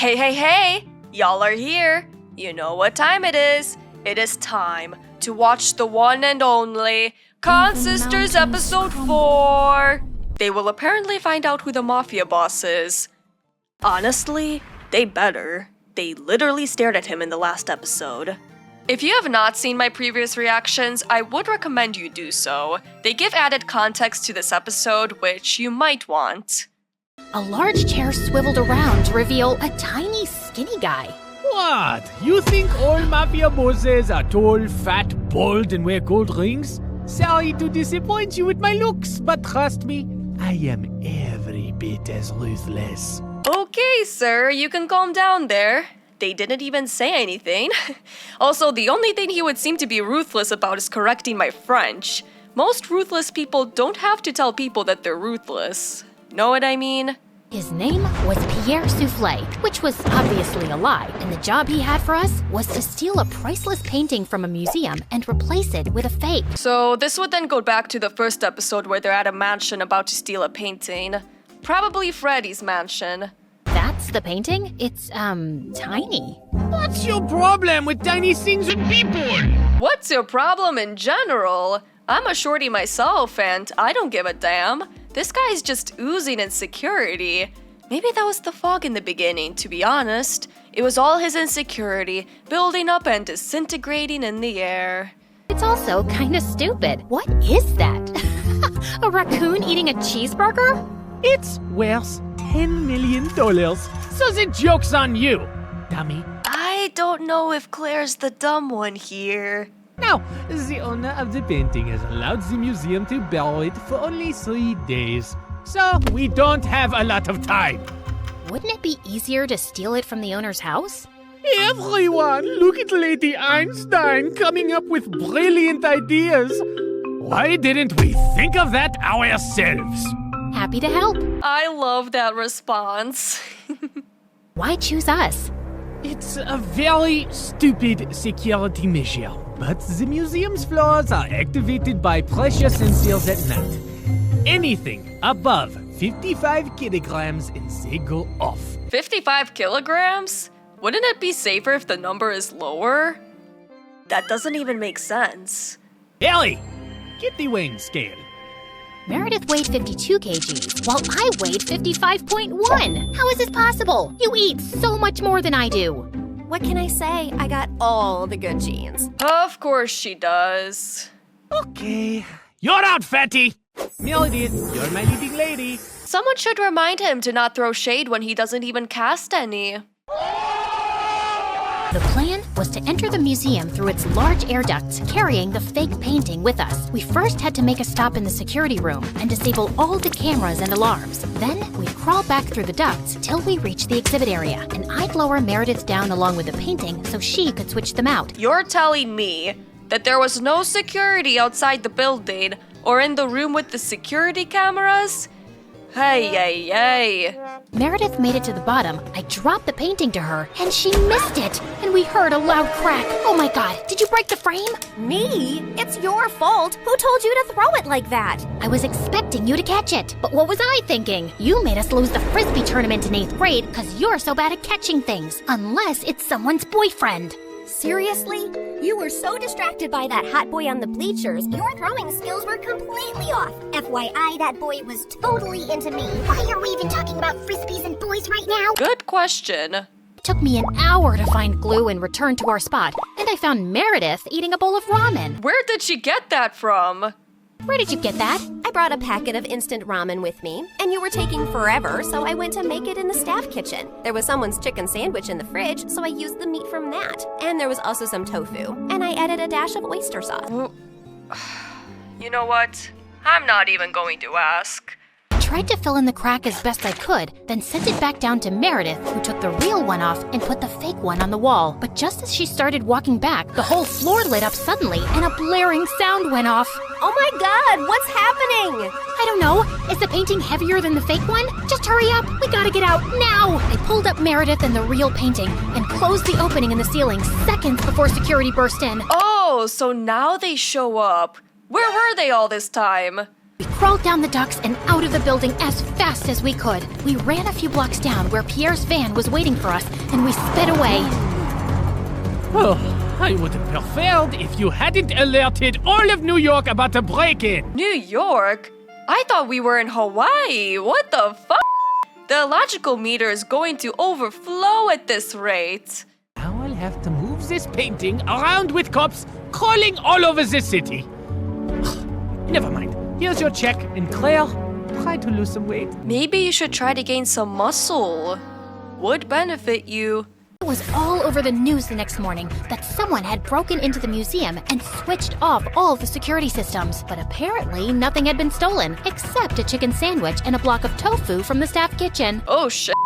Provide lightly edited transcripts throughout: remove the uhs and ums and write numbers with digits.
Hey, hey, hey! Y'all are here. You know what time it is. It is time to watch the one and only Con Sisters Episode 4. They will apparently find out who the mafia boss is. Honestly, they better. They literally stared at him in the last episode. If you have not seen my previous reactions, I would recommend you do so. They give added context to this episode, which you might want. A large chair swiveled around to reveal a tiny, skinny guy. What? You think all mafia bosses are tall, fat, bald, and wear gold rings? Sorry to disappoint you with my looks, but trust me, I am every bit as ruthless. Okay, sir, you can calm down there. They didn't even say anything. Also, the only thing he would seem to be ruthless about is correcting my French. Most ruthless people don't have to tell people that they're ruthless. Know what I mean? His name was Pierre Soufflet, which was obviously a lie, and the job he had for us was to steal a priceless painting from a museum and replace it with a fake. So this would then go back to the first episode where they're at a mansion about to steal a painting. Probably Freddy's mansion. That's the painting? It's, tiny. What's your problem with tiny things and people? What's your problem in general? I'm a shorty myself, and I don't give a damn. This guy's just oozing insecurity. Maybe that was the fog in the beginning, to be honest. It was all his insecurity, building up and disintegrating in the air. It's also kinda stupid. What is that? A raccoon eating a cheeseburger? It's worth $10 million, so the joke's on you, dummy. I don't know if Claire's the dumb one here. Now, the owner of the painting has allowed the museum to borrow it for only 3 days. So, we don't have a lot of time. Wouldn't it be easier to steal it from the owner's house? Everyone, look at Lady Einstein coming up with brilliant ideas. Why didn't we think of that ourselves? Happy to help. I love that response. Why choose us? It's a very stupid security measure, but the museum's floors are activated by pressure sensors at night. Anything above 55 kilograms and they go off. 55 kilograms? Wouldn't it be safer if the number is lower? That doesn't even make sense. Ellie, get the weighing scale. Meredith weighed 52 kgs, while I weighed 55.1. How is this possible? You eat so much more than I do. What can I say? I got all the good genes. Of course she does. Okay, you're out, fatty. Meredith, you're my leading lady. Someone should remind him to not throw shade when he doesn't even cast any. The plan was to enter the museum through its large air ducts, carrying the fake painting with us. We first had to make a stop in the security room and disable all the cameras and alarms. Then we'd crawl back through the ducts till we reached the exhibit area, and I'd lower Meredith down along with the painting so she could switch them out. You're telling me that there was no security outside the building or in the room with the security cameras? Hey. Meredith made it to the bottom. I dropped the painting to her, and she missed it. And we heard a loud crack. Oh my god, did you break the frame? Me? It's your fault. Who told you to throw it like that? I was expecting you to catch it. But what was I thinking? You made us lose the Frisbee tournament in 8th grade because you're so bad at catching things. Unless it's someone's boyfriend. Seriously? You were so distracted by that hot boy on the bleachers, your throwing skills were completely off. FYI, that boy was totally into me. Why are we even talking about frisbees and boys right now? Good question. It took me an hour to find glue and return to our spot, and I found Meredith eating a bowl of ramen. Where did she get that from? Where did you get that? I brought a packet of instant ramen with me, and you were taking forever, so I went to make it in the staff kitchen. There was someone's chicken sandwich in the fridge, so I used the meat from that. And there was also some tofu, and I added a dash of oyster sauce. You know what? I'm not even going to ask. I tried to fill in the crack as best I could, then sent it back down to Meredith, who took the real one off and put the fake one on the wall. But just as she started walking back, the whole floor lit up suddenly, and a blaring sound went off. Oh my god, what's happening? I don't know. Is the painting heavier than the fake one? Just hurry up. We gotta get out now. I pulled up Meredith and the real painting and closed the opening in the ceiling seconds before security burst in. Oh, so now they show up. Where were they all this time? We crawled down the ducts and out of the building as fast as we could. We ran a few blocks down where Pierre's van was waiting for us, and we sped away. Oh, I would have preferred if you hadn't alerted all of New York about the break-in. New York? I thought we were in Hawaii. What the fuck? The illogical meter is going to overflow at this rate. Now I'll have to move this painting around with cops crawling all over the city. Never mind. Here's your check, and Claire, try to lose some weight. Maybe you should try to gain some muscle. Would benefit you. It was all over the news the next morning that someone had broken into the museum and switched off all the security systems. But apparently, nothing had been stolen, except a chicken sandwich and a block of tofu from the staff kitchen. Oh shit.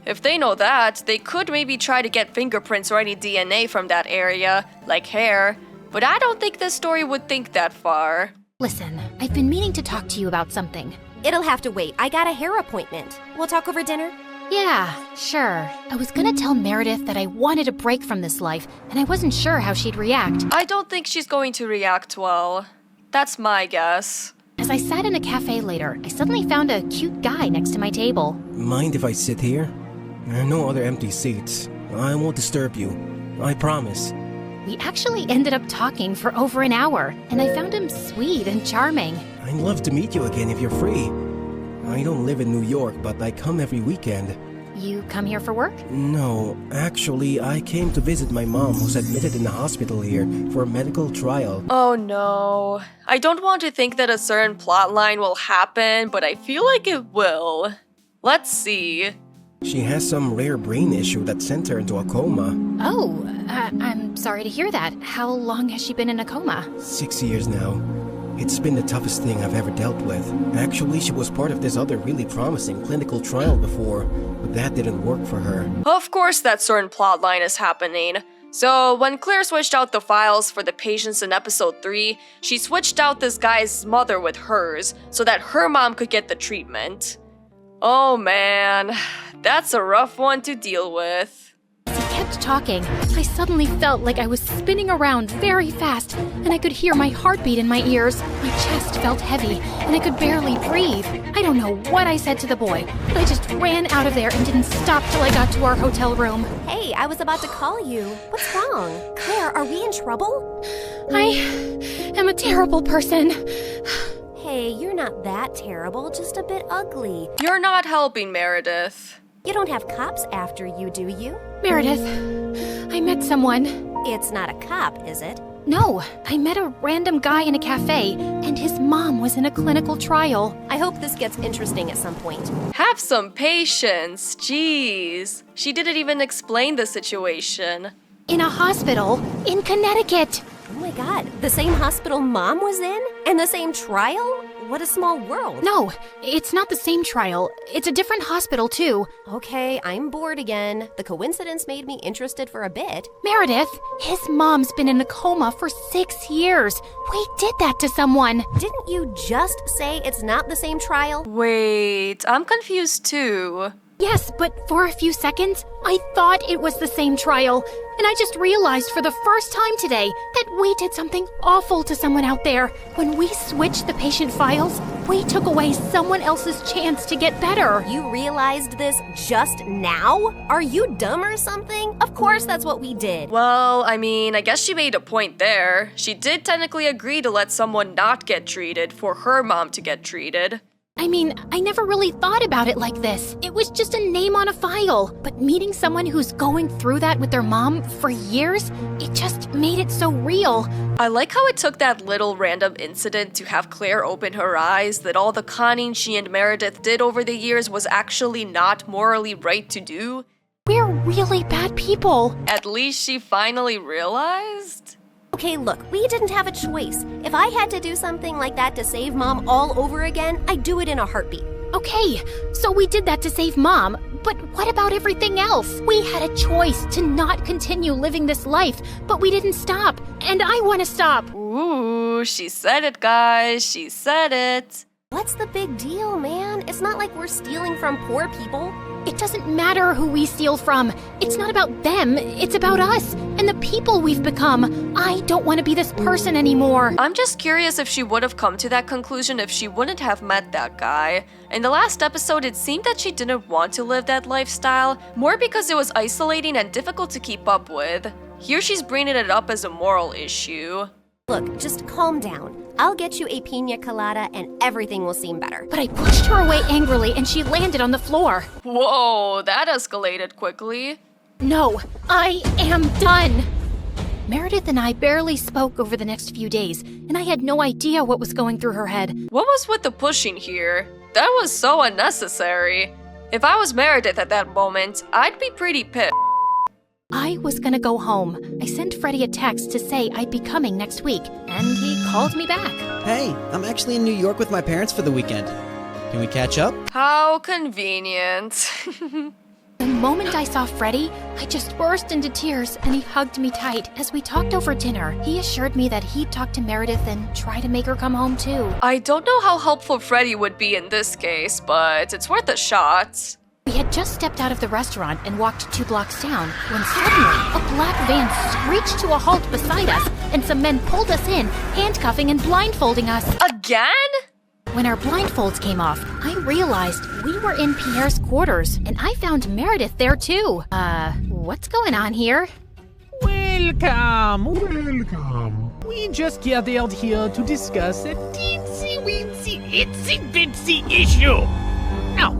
If they know that, they could maybe try to get fingerprints or any DNA from that area, like hair. But I don't think this story would think that far. Listen, I've been meaning to talk to you about something. It'll have to wait. I got a hair appointment. We'll talk over dinner? Yeah, sure. I was gonna tell Meredith that I wanted a break from this life, and I wasn't sure how she'd react. I don't think she's going to react well. That's my guess. As I sat in a cafe later, I suddenly found a cute guy next to my table. Mind if I sit here? There are no other empty seats. I won't disturb you. I promise. We actually ended up talking for over an hour, and I found him sweet and charming. I'd love to meet you again if you're free. I don't live in New York, but I come every weekend. You come here for work? No, actually, I came to visit my mom who's admitted in the hospital here for a medical trial. Oh no. I don't want to think that a certain plotline will happen, but I feel like it will. Let's see. She has some rare brain issue that sent her into a coma. Oh, I'm sorry to hear that. How long has she been in a coma? 6 years now. It's been the toughest thing I've ever dealt with. Actually, she was part of this other really promising clinical trial before, but that didn't work for her. Of course that certain plotline is happening. So, when Claire switched out the files for the patients in episode 3, she switched out this guy's mother with hers so that her mom could get the treatment. Oh man, that's a rough one to deal with. As he kept talking, I suddenly felt like I was spinning around very fast, and I could hear my heartbeat in my ears. My chest felt heavy, and I could barely breathe. I don't know what I said to the boy, but I just ran out of there and didn't stop till I got to our hotel room. Hey, I was about to call you. What's wrong? Claire, are we in trouble? I am a terrible person. Hey, you're not that terrible, just a bit ugly. You're not helping, Meredith. You don't have cops after you, do you? Meredith, I met someone. It's not a cop, is it? No, I met a random guy in a cafe, and his mom was in a clinical trial. I hope this gets interesting at some point. Have some patience. Jeez. She didn't even explain the situation. In a hospital in Connecticut. Oh my god, the same hospital Mom was in? And the same trial? What a small world. No, it's not the same trial. It's a different hospital, too. Okay, I'm bored again. The coincidence made me interested for a bit. Meredith, his mom's been in a coma for 6 years. We did that to someone. Didn't you just say it's not the same trial? Wait, I'm confused too. Yes, but for a few seconds, I thought it was the same trial. And I just realized for the first time today that we did something awful to someone out there. When we switched the patient files, we took away someone else's chance to get better. You realized this just now? Are you dumb or something? Of course that's what we did. Well, I mean, I guess she made a point there. She did technically agree to let someone not get treated for her mom to get treated. I mean, I never really thought about it like this. It was just a name on a file. But meeting someone who's going through that with their mom for years, it just made it so real. I like how it took that little random incident to have Claire open her eyes that all the conning she and Meredith did over the years was actually not morally right to do. We're really bad people. At least she finally realized? Okay, look, we didn't have a choice. If I had to do something like that to save Mom all over again, I'd do it in a heartbeat. Okay, so we did that to save Mom, but what about everything else? We had a choice to not continue living this life, but we didn't stop, and I want to stop. Ooh, she said it, guys. She said it. What's the big deal, man? It's not like we're stealing from poor people. It doesn't matter who we steal from. It's not about them, it's about us and the people we've become. I don't want to be this person anymore. I'm just curious if she would have come to that conclusion if she wouldn't have met that guy. In the last episode, it seemed that she didn't want to live that lifestyle, more because it was isolating and difficult to keep up with. Here she's bringing it up as a moral issue. Look, just calm down. I'll get you a pina colada and everything will seem better. But I pushed her away angrily and she landed on the floor. Whoa, that escalated quickly. No, I am done. Meredith and I barely spoke over the next few days, and I had no idea what was going through her head. What was with the pushing here? That was so unnecessary. If I was Meredith at that moment, I'd be pretty pissed. I was gonna go home. I sent Freddie a text to say I'd be coming next week, and he called me back. Hey, I'm actually in New York with my parents for the weekend. Can we catch up? How convenient. The moment I saw Freddie, I just burst into tears and he hugged me tight. As we talked over dinner, he assured me that he'd talk to Meredith and try to make her come home too. I don't know how helpful Freddie would be in this case, but it's worth a shot. We had just stepped out of the restaurant and walked 2 blocks down when suddenly a black van screeched to a halt beside us and some men pulled us in, handcuffing and blindfolding us. Again? When our blindfolds came off, I realized we were in Pierre's quarters and I found Meredith there too. What's going on here? Welcome. We just gathered here to discuss a teensy-weensy, itsy-bitsy issue. Now,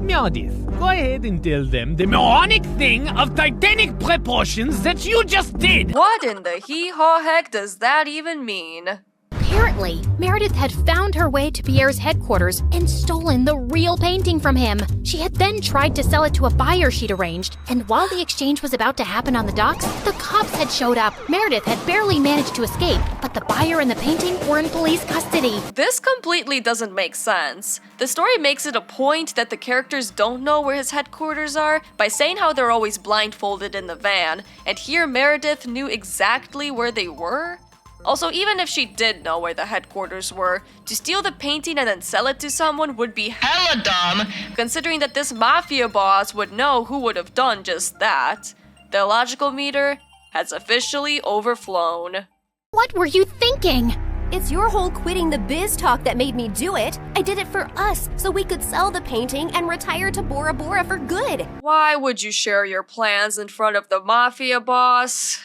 Meredith, go ahead and tell them the moronic thing of titanic proportions that you just did. What in the hee-haw heck does that even mean? Apparently, Meredith had found her way to Pierre's headquarters and stolen the real painting from him. She had then tried to sell it to a buyer she'd arranged, and while the exchange was about to happen on the docks, the cops had showed up. Meredith had barely managed to escape, but the buyer and the painting were in police custody. This completely doesn't make sense. The story makes it a point that the characters don't know where his headquarters are by saying how they're always blindfolded in the van, and here Meredith knew exactly where they were? Also, even if she did know where the headquarters were, to steal the painting and then sell it to someone would be hella dumb, considering that this mafia boss would know who would have done just that. The logical meter has officially overflown. What were you thinking? It's your whole quitting the biz talk that made me do it. I did it for us, so we could sell the painting and retire to Bora Bora for good. Why would you share your plans in front of the mafia boss?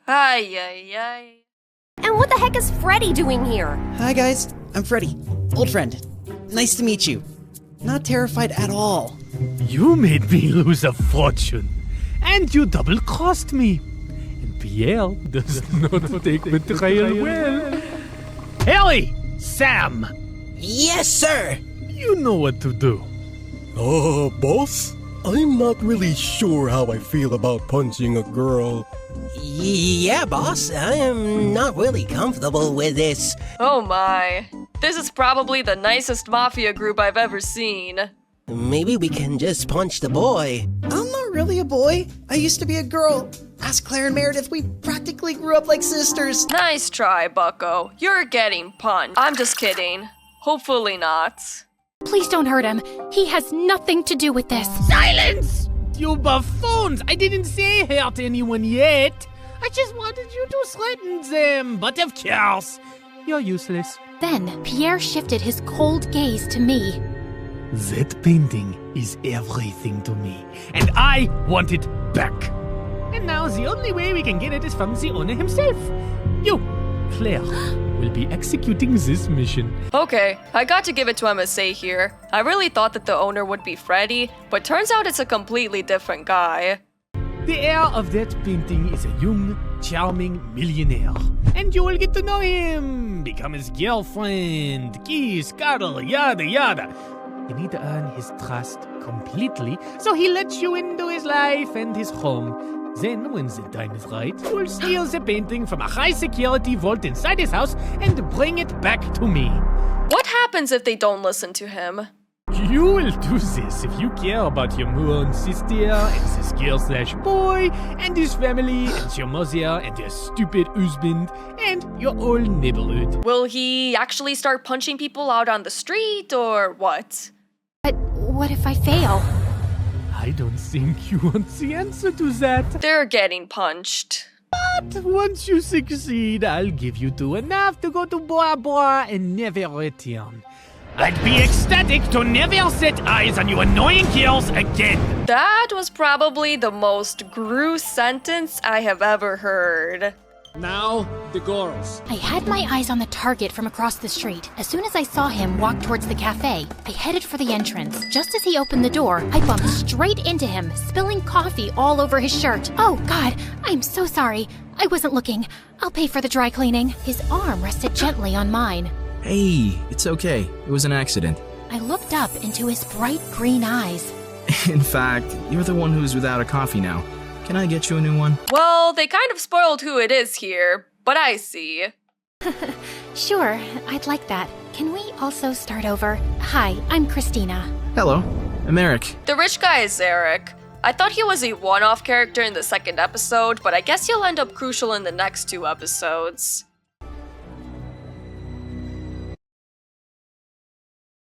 Ay, ay, ay. And what the heck is Freddie doing here? Hi guys, I'm Freddie, old friend. Nice to meet you. Not terrified at all. You made me lose a fortune, and you double-crossed me. And Pierre does not take betrayal well. Harry! Sam! Yes, sir! You know what to do. Boss? I'm not really sure how I feel about punching a girl. Yeah, boss. I am not really comfortable with this. Oh my. This is probably the nicest mafia group I've ever seen. Maybe we can just punch the boy. I'm not really a boy. I used to be a girl. Ask Claire and Meredith, we practically grew up like sisters. Nice try, bucko. You're getting punched. I'm just kidding. Hopefully not. Please don't hurt him. He has nothing to do with this. Silence! You buffoons! I didn't say hurt anyone yet. I just wanted you to threaten them. But of course, you're useless. Then Pierre shifted his cold gaze to me. That painting is everything to me, and I want it back. And now the only way we can get it is from the owner himself. You, Claire, will be executing this mission. Okay, I got to give it to MSA here. I really thought that the owner would be Freddie, but turns out it's a completely different guy. The heir of that painting is a young, charming millionaire. And you will get to know him, become his girlfriend, kiss, cuddle, yada yada. You need to earn his trust completely, so he lets you into his life and his home. Then, when the time is right, you'll steal the painting from a high-security vault inside his house and bring it back to me. What happens if they don't listen to him? You will do this if you care about your moon sister and this girl/boy and his family and your mother and your stupid husband and your whole neighborhood. Will he actually start punching people out on the street or what? But what if I fail? I don't think you want the answer to that. They're getting punched. But once you succeed, I'll give you two enough to go to Bora Bora and never return. I'd be ecstatic to never set eyes on you annoying girls again. That was probably the most Gru sentence I have ever heard. Now, the girls. I had my eyes on the target from across the street. As soon as I saw him walk towards the cafe, I headed for the entrance. Just as he opened the door, I bumped straight into him, spilling coffee all over his shirt. Oh, God, I'm so sorry. I wasn't looking. I'll pay for the dry cleaning. His arm rested gently on mine. Hey, it's okay. It was an accident. I looked up into his bright green eyes. In fact, you're the one who's without a coffee now. Can I get you a new one? Well, they kind of spoiled who it is here, but I see. Sure, I'd like that. Can we also start over? Hi, I'm Christina. Hello, I'm Eric. The rich guy is Eric. I thought he was a one-off character in the second episode, but I guess he'll end up crucial in the next 2 episodes.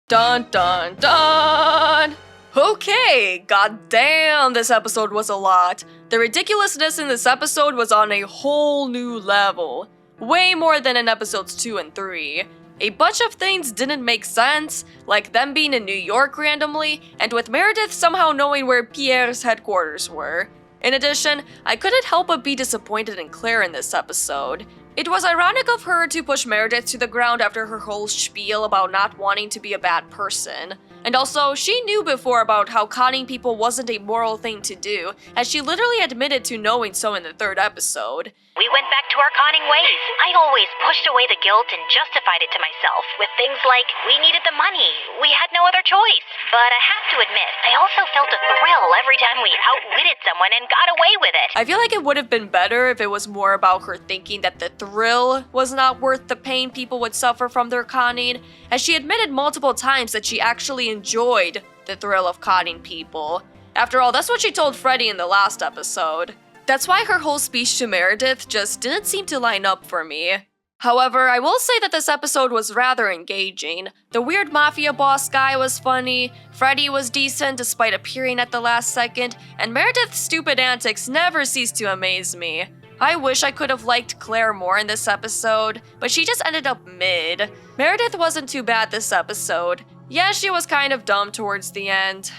Dun dun dun! Okay, goddamn, this episode was a lot. The ridiculousness in this episode was on a whole new level. Way more than in episodes 2 and 3. A bunch of things didn't make sense, like them being in New York randomly, and with Meredith somehow knowing where Pierre's headquarters were. In addition, I couldn't help but be disappointed in Claire in this episode. It was ironic of her to push Meredith to the ground after her whole spiel about not wanting to be a bad person. And also, she knew before about how conning people wasn't a moral thing to do, as she literally admitted to knowing so in the 3rd episode. We went back to our conning ways. I always pushed away the guilt and justified it to myself with things like, we needed the money, we had no other choice. But I have to admit, I also felt a thrill every time we outwitted someone and got away with it. I feel like it would have been better if it was more about her thinking that the thrill was not worth the pain people would suffer from their conning, as she admitted multiple times that she actually enjoyed the thrill of conning people. After all, that's what she told Freddie in the last episode. That's why her whole speech to Meredith just didn't seem to line up for me. However, I will say that this episode was rather engaging. The weird mafia boss guy was funny, Freddie was decent despite appearing at the last second, and Meredith's stupid antics never ceased to amaze me. I wish I could have liked Claire more in this episode, but she just ended up mid. Meredith wasn't too bad this episode. Yeah, she was kind of dumb towards the end.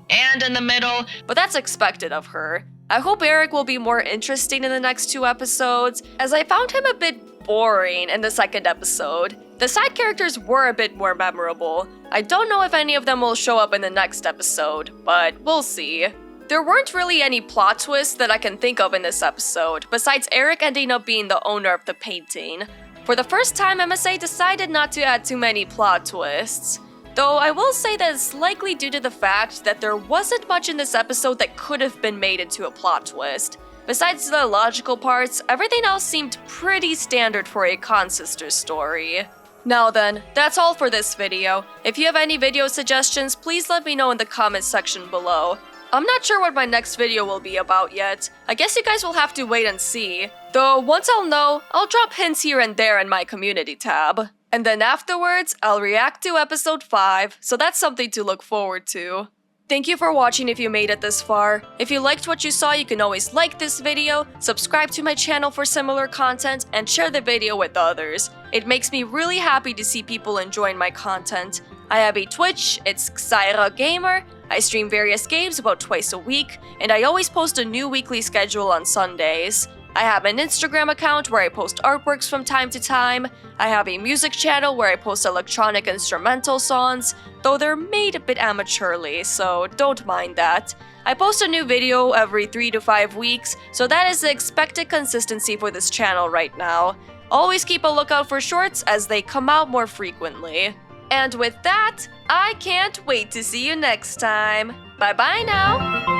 And in the middle, but that's expected of her. I hope Eric will be more interesting in the next 2 episodes, as I found him a bit boring in the 2nd episode. The side characters were a bit more memorable. I don't know if any of them will show up in the next episode, but we'll see. There weren't really any plot twists that I can think of in this episode, besides Eric ending up being the owner of the painting. For the first time, MSA decided not to add too many plot twists. Though I will say that it's likely due to the fact that there wasn't much in this episode that could have been made into a plot twist. Besides the logical parts, everything else seemed pretty standard for a Consisters story. Now then, that's all for this video. If you have any video suggestions, please let me know in the comments section below. I'm not sure what my next video will be about yet. I guess you guys will have to wait and see. Though once I'll know, I'll drop hints here and there in my community tab. And then afterwards, I'll react to episode 5, so that's something to look forward to. Thank you for watching if you made it this far. If you liked what you saw, you can always like this video, subscribe to my channel for similar content, and share the video with others. It makes me really happy to see people enjoying my content. I have a Twitch, it's Xyra Gamer. I stream various games about twice a week, and I always post a new weekly schedule on Sundays. I have an Instagram account where I post artworks from time to time. I have a music channel where I post electronic instrumental songs, though they're made a bit amateurly, so don't mind that. I post a new video every 3 to 5 weeks, so that is the expected consistency for this channel right now. Always keep a lookout for shorts as they come out more frequently. And with that, I can't wait to see you next time. Bye bye now!